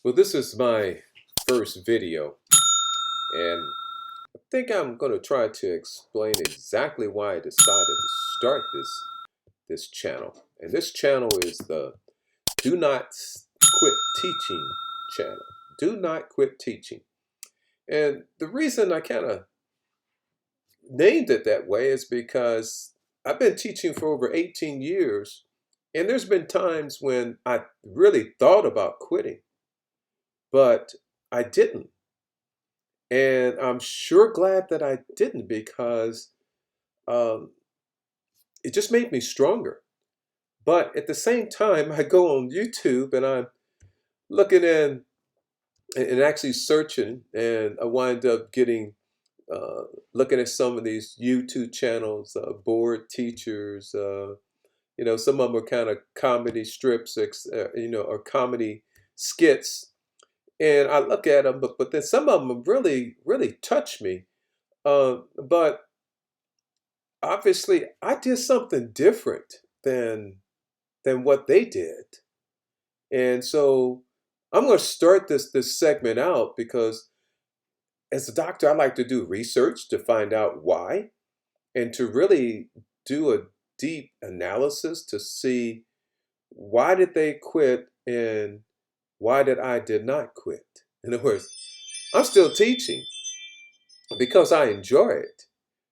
Well, this is my first video, and I think I'm going to try to explain exactly why I decided to start this channel. And this channel is the Do Not Quit Teaching channel. Do not quit teaching. And the reason I kind of named it that way is because I've been teaching for over 18 years, and there's been times when I really thought about quitting, but I didn't. And I'm sure glad that I didn't because um, it just made me stronger. But at the same time, I go on YouTube and I'm looking in and actually searching, and I wind up getting looking at some of these YouTube channels, board teachers. Some of them are kind of comedy strips, or comedy skits, and I look at them, but then some of them really really touch me. But obviously, I did something different than what they did, and so I'm going to start this segment out because as a doctor, I like to do research to find out why and to really do a deep analysis to see why did they quit and why did not quit. In other words, I'm still teaching because I enjoy it.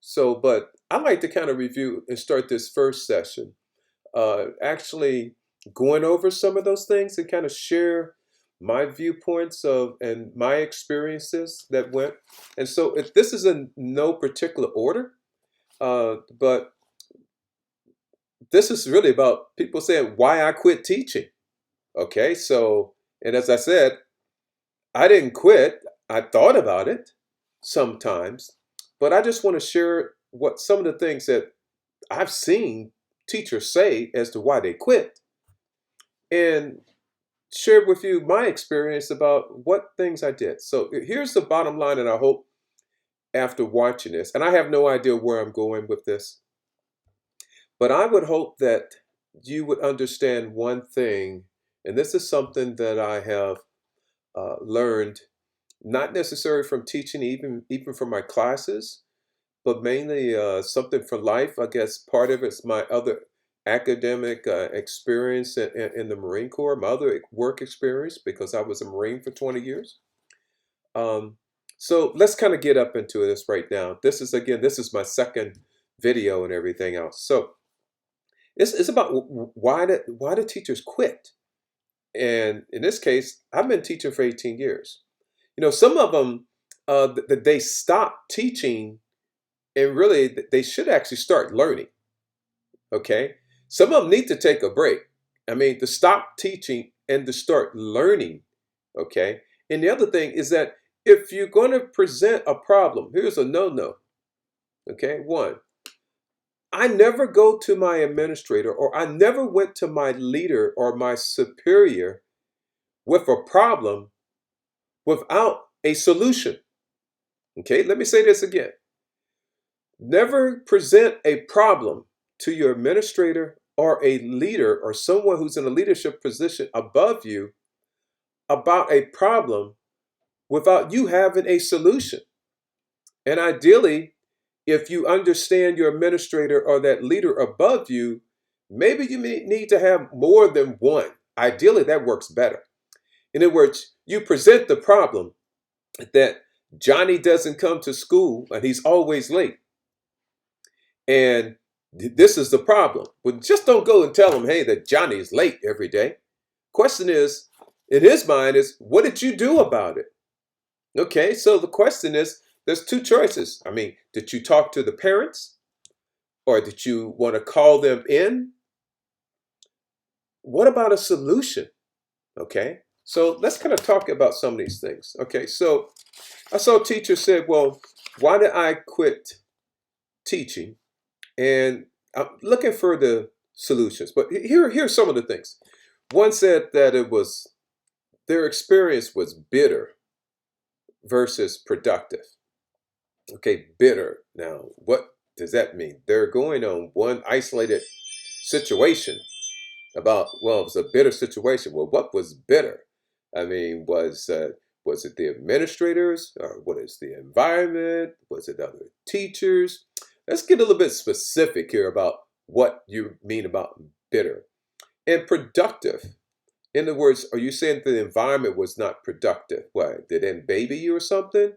So, but I like to kind of review and start this first session, actually going over some of those things and kind of share my viewpoints of and my experiences that went. And so, if this is in no particular order, but this is really about people saying why I quit teaching. Okay, so and as I said, I didn't quit. I thought about it sometimes, but I just want to share what some of the things that I've seen teachers say as to why they quit and share with you my experience about what things I did. So here's the bottom line, and I hope after watching this, and I have no idea where I'm going with this, but I would hope that you would understand one thing, and this is something that I have learned, not necessarily from teaching, even from my classes, but mainly something for life. I guess part of it's my other academic experience in the Marine Corps, my other work experience, because I was a Marine for 20 years. So let's kind of get up into this right now. This is my second video and everything else. So it's about why do teachers quit? And in this case, I've been teaching for 18 years. Some of them they stop teaching, and really they should actually start learning. Okay, some of them need to take a break. I mean, to stop teaching and to start learning. Okay, and the other thing is that if you're going to present a problem, here's a no-no. Okay, one, I never go to my administrator, or I never went to my leader or my superior with a problem without a solution. Okay, let me say this again. Never present a problem to your administrator or a leader or someone who's in a leadership position above you about a problem without you having a solution. And ideally, if you understand your administrator or that leader above you, maybe you may need to have more than one. Ideally, that works better. In other words, you present the problem that Johnny doesn't come to school and he's always late. And this is the problem. But just don't go and tell him, hey, that Johnny's late every day. Question is, in his mind, is what did you do about it? Okay, so the question is, there's two choices. I mean, did you talk to the parents? Or did you want to call them in? What about a solution? Okay, so let's kind of talk about some of these things. Okay, so I saw a teacher said, well, why did I quit teaching? And I'm looking for the solutions. But here's some of the things. One said that their experience was bitter versus productive. Okay, bitter. Now, what does that mean? They're going on one isolated situation about, well, it was a bitter situation. Well, what was bitter? I mean, was it the administrators, or what is the environment? Was it other teachers? Let's get a little bit specific here about what you mean about bitter and productive. In other words, are you saying the environment was not productive? What, did they baby you or something?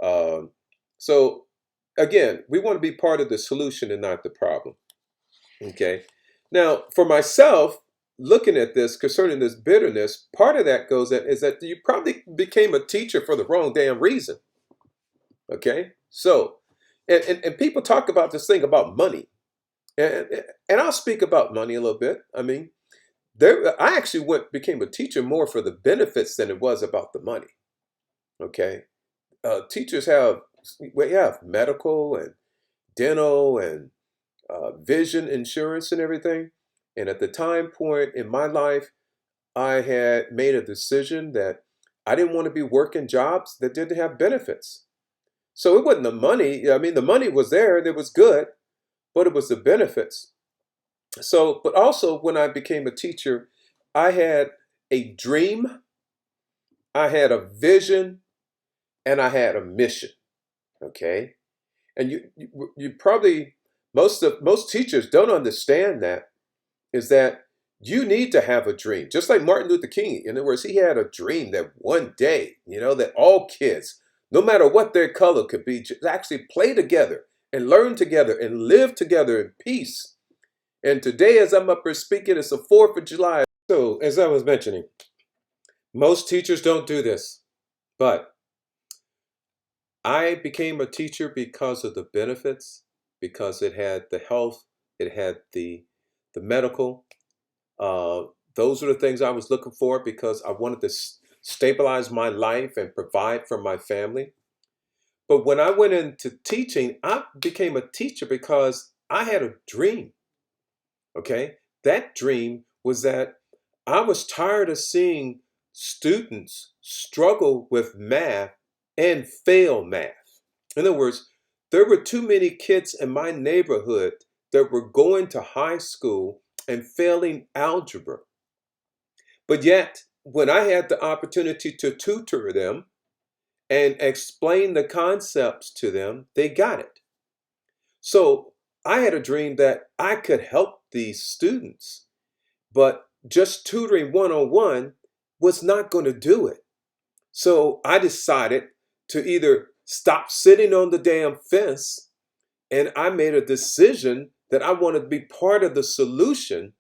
Um, so again, we want to be part of the solution and not the problem. Okay. Now, for myself, looking at this concerning this bitterness, part of that goes that is that you probably became a teacher for the wrong damn reason. Okay. So, and people talk about this thing about money. And, and I'll speak about money a little bit. I mean, I actually became a teacher more for the benefits than it was about the money. Okay. Teachers we have medical and dental and vision insurance and everything. And at the time point in my life, I had made a decision that I didn't want to be working jobs that didn't have benefits. So it wasn't the money. I mean, the money was there and it was good, but it was the benefits. So, but also when I became a teacher, I had a dream, I had a vision, and I had a mission. Okay. And you probably, most teachers don't understand that, is that you need to have a dream. Just like Martin Luther King, in other words, he had a dream that one day, that all kids, no matter what their color could be, just actually play together and learn together and live together in peace. And today, as I'm up here speaking, it's the 4th of July. So, as I was mentioning, most teachers don't do this, but I became a teacher because of the benefits, because it had the health, it had the medical. Uh, those are the things I was looking for because I wanted to stabilize my life and provide for my family. But when I went into teaching, I became a teacher because I had a dream. Okay. That dream was that I was tired of seeing students struggle with math and fail math. In other words, there were too many kids in my neighborhood that were going to high school and failing algebra. But yet, when I had the opportunity to tutor them and explain the concepts to them, they got it. So I had a dream that I could help these students, but just tutoring one on one was not going to do it. So I decided to either stop sitting on the damn fence, and I made a decision that I wanted to be part of the solution.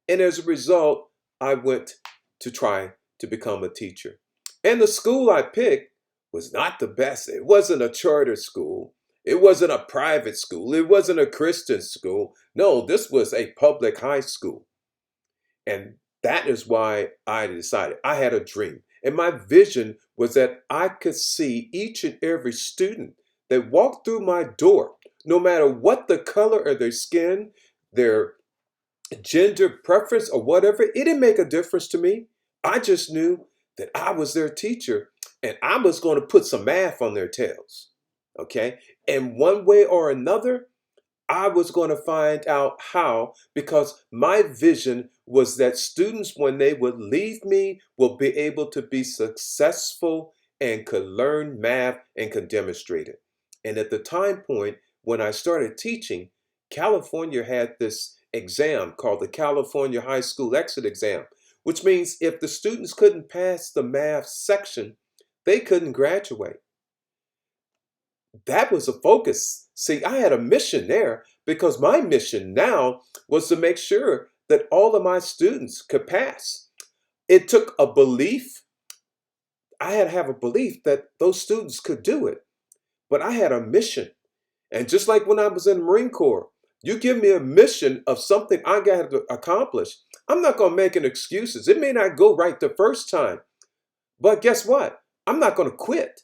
And as a result, I went to try to become a teacher. And the school I picked was not the best. It wasn't a charter school. It wasn't a private school. It wasn't a Christian school. No, this was a public high school. And that is why I decided I had a dream. And my vision was that I could see each and every student that walked through my door, no matter what the color of their skin, their gender preference, or whatever, it didn't make a difference to me. I just knew that I was their teacher and I was going to put some math on their tails. Okay. And one way or another, I was going to find out how, because my vision was that students, when they would leave me, will be able to be successful and could learn math and could demonstrate it. And at the time point when I started teaching, California had this exam called the California High School Exit Exam, which means if the students couldn't pass the math section, they couldn't graduate. That was a focus. See, I had a mission there because my mission now was to make sure that all of my students could pass. It took a belief. I had to have a belief that those students could do it, but I had a mission. And just like when I was in the Marine Corps, you give me a mission of something I got to accomplish, I'm not going to make any excuses. It may not go right the first time, but guess what? I'm not going to quit.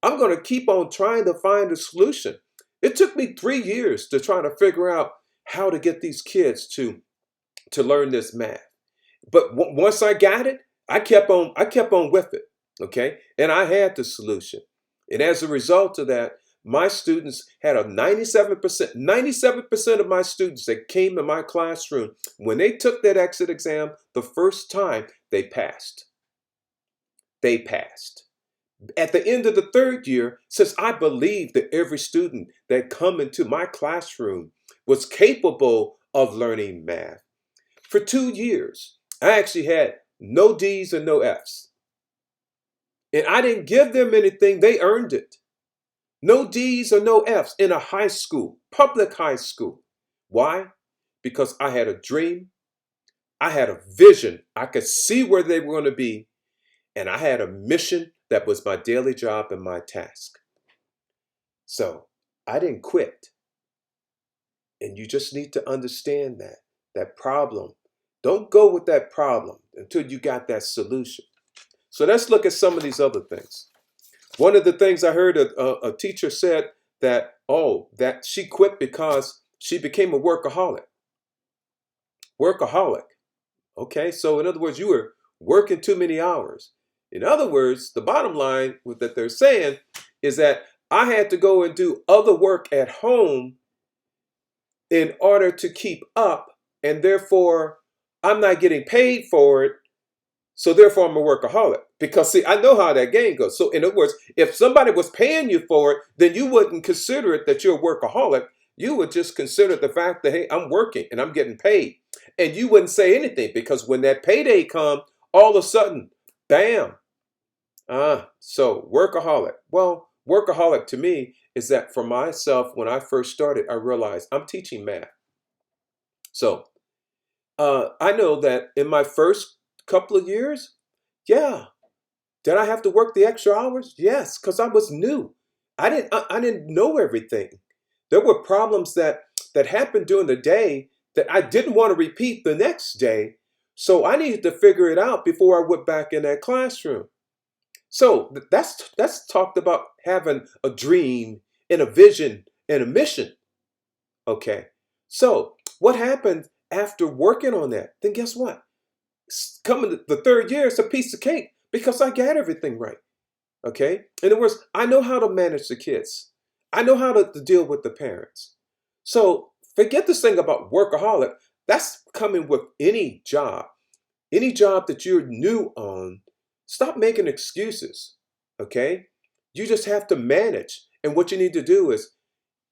I'm going to keep on trying to find a solution. It took me 3 years to try to figure out how to get these kids to learn this math. But once I got it, I kept on with it. Okay. And I had the solution. And as a result of that, my students had a 97% of my students that came in my classroom, when they took that exit exam the first time, they passed. they passed. At the end of the third year, since I believed that every student that come into my classroom was capable of learning math, for 2 years, I actually had no D's and no F's. And I didn't give them anything, they earned it. No D's or no F's in a high school, public high school. Why? Because I had a dream, I had a vision, I could see where they were going to be, and I had a mission that was my daily job and my task. So I didn't quit. And you just need to understand that problem. Don't go with that problem until you got that solution. So let's look at some of these other things. One of the things I heard a teacher said that, that she quit because she became a workaholic. Workaholic. Okay, so in other words, you were working too many hours. In other words, the bottom line that they're saying is that I had to go and do other work at home in order to keep up, and therefore I'm not getting paid for it. So therefore I'm a workaholic. Because see, I know how that game goes. So in other words, if somebody was paying you for it, then you wouldn't consider it that you're a workaholic. You would just consider the fact that, hey, I'm working and I'm getting paid. And you wouldn't say anything because when that payday comes, all of a sudden, bam. So workaholic. Well, workaholic to me is that for myself, when I first started, I realized I'm teaching math. So I know that in my first couple of years, yeah, did I have to work the extra hours? Yes, because I was new. I didn't know everything. There were problems that happened during the day that I didn't want to repeat the next day. So I needed to figure it out before I went back in that classroom. So that's talked about having a dream and a vision and a mission. Okay. So what happened after working on that? Then guess what? Coming to the third year, it's a piece of cake because I got everything right. Okay. In other words, I know how to manage the kids. I know how to deal with the parents. So forget this thing about workaholic. That's coming with any job. Any job that you're new on, stop making excuses. Okay. You just have to manage. And what you need to do is,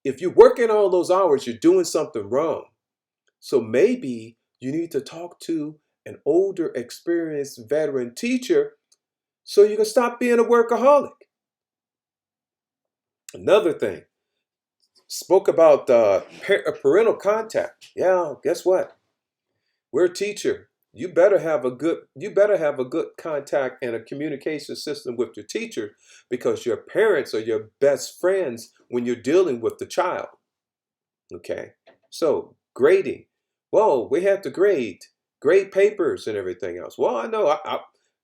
if you're working all those hours, you're doing something wrong. So maybe you need to talk to an older, experienced veteran teacher so you can stop being a workaholic. Another thing, spoke about parental contact. Yeah, guess what? We're a teacher. You better have a good contact and a communication system with your teacher because your parents are your best friends when you're dealing with the child. Okay. So grading. Well, we have to grade papers and everything else. Well, I know.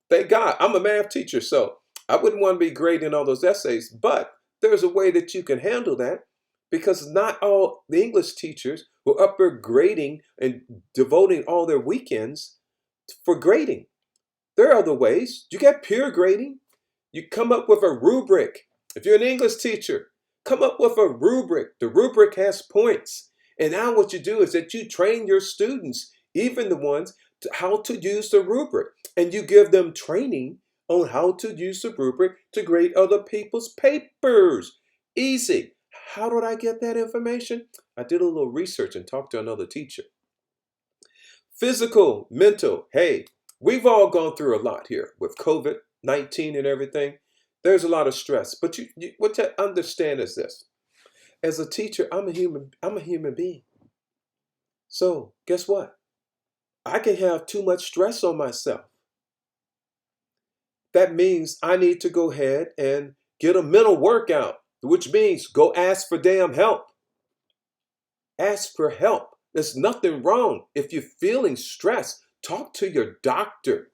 Thank God, I'm a math teacher, so I wouldn't want to be grading all those essays. But there's a way that you can handle that because not all the English teachers were up there grading and devoting all their weekends for grading. There are other ways. You get peer grading. You come up with a rubric. If you're an English teacher, come up with a rubric. The rubric has points. And now what you do is that you train your students, even the ones, how to use the rubric. And you give them training on how to use the rubric to grade other people's papers. Easy. How did I get that information? I did a little research and talked to another teacher. Physical, mental. Hey, we've all gone through a lot here with COVID-19 and everything. There's a lot of stress. But what you understand is this. As a teacher, I'm a human being. So guess what? I can have too much stress on myself. That means I need to go ahead and get a mental workout, which means go ask for damn help. Ask for help. There's nothing wrong. If you're feeling stressed, talk to your doctor.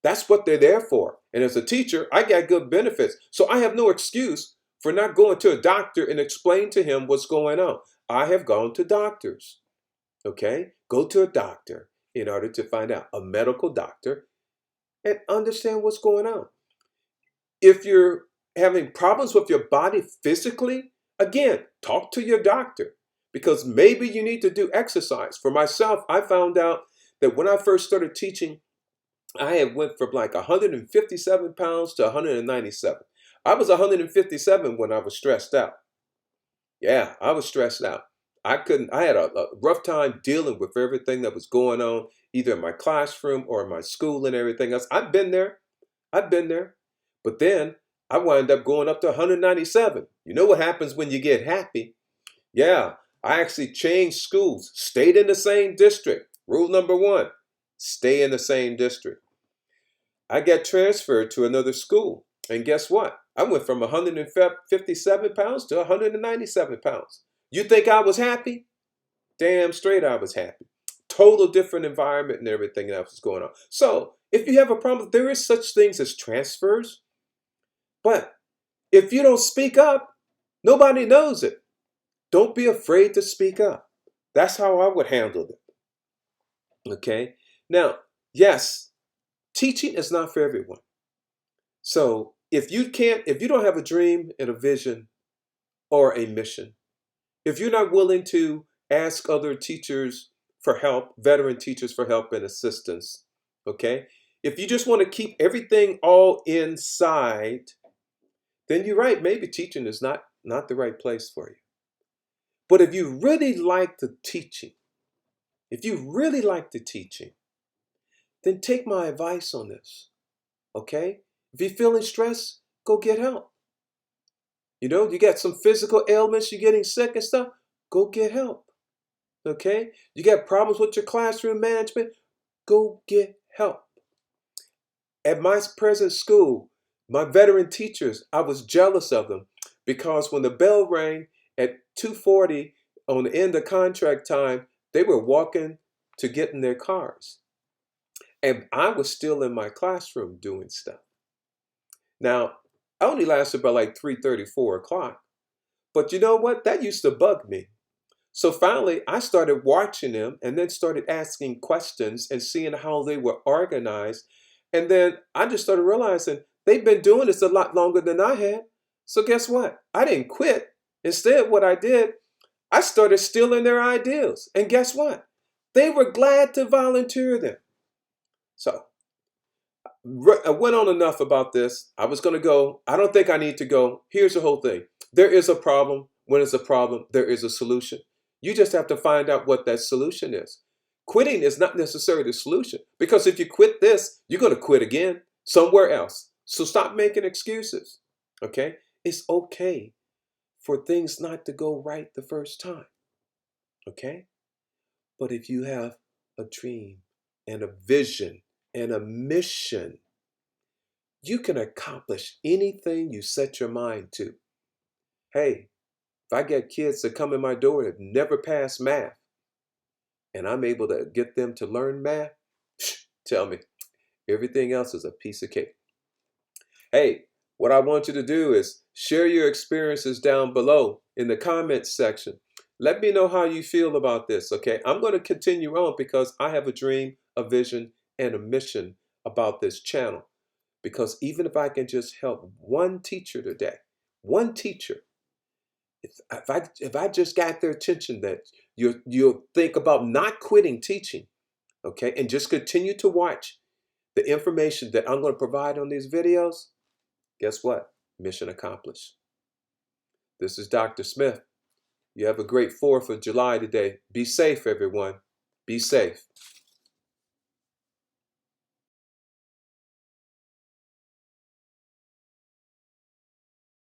That's what they're there for. And as a teacher, I got good benefits. So I have no excuse for not going to a doctor and explain to him what's going on. I have gone to doctors. Okay? Go to a doctor in order to find out, a medical doctor, and understand what's going on. If you're having problems with your body physically, again, talk to your doctor because maybe you need to do exercise. For myself, I found out that when I first started teaching I had went from like 157 pounds to 197. I was 157 when I was stressed out. Yeah, I was stressed out. I had a rough time dealing with everything that was going on, either in my classroom or in my school and everything else. I've been there. I've been there. But then I wind up going up to 197. You know what happens when you get happy? Yeah, I actually changed schools, stayed in the same district. Rule number one, stay in the same district. I got transferred to another school. And guess what? I went from 157 pounds to 197 pounds. You think I was happy? Damn straight I was happy. Total different environment and everything else was going on. So if you have a problem, there is such things as transfers. But if you don't speak up, nobody knows it. Don't be afraid to speak up. That's how I would handle it. Okay? Now, yes, teaching is not for everyone. So if you don't have a dream and a vision or a mission, if you're not willing to ask other teachers for help, veteran teachers for help and assistance, okay? If you just want to keep everything all inside, then you're right, maybe teaching is not the right place for you. But if you really like the teaching, then take my advice on this, okay? If you're feeling stressed, go get help. You know, you got some physical ailments, you're getting sick and stuff, go get help. Okay? You got problems with your classroom management, go get help. At my present school, my veteran teachers, I was jealous of them because when the bell rang at 2:40 on the end of contract time, they were walking to get in their cars. And I was still in my classroom doing stuff. Now, I only lasted about like 3:30, 4 o'clock. But you know what? That used to bug me. So finally, I started watching them and then started asking questions and seeing how they were organized. And then I just started realizing they've been doing this a lot longer than I had. So guess what? I didn't quit. Instead, what I did, I started stealing their ideas. And guess what? They were glad to volunteer them. So I went on enough about this. I was going to go. I don't think I need to go. Here's the whole thing. There is a problem. When it's a problem, there is a solution. You just have to find out what that solution is. Quitting is not necessarily the solution because if you quit this, you're going to quit again somewhere else. So stop making excuses. Okay? It's okay for things not to go right the first time. Okay? But if you have a dream and a vision and a mission, you can accomplish anything you set your mind to. Hey, if I get kids that come in my door that never passed math, and I'm able to get them to learn math, tell me, everything else is a piece of cake. Hey, what I want you to do is share your experiences down below in the comments section. Let me know how you feel about this, okay? I'm going to continue on because I have a dream, a vision, and a mission about this channel. Because even if I can just help one teacher today, one teacher, if I just got their attention that you'll think about not quitting teaching, okay, and just continue to watch the information that I'm going to provide on these videos, guess what? Mission accomplished. This is Dr. Smith. You have a great 4th of July today. Be safe, everyone. Be safe.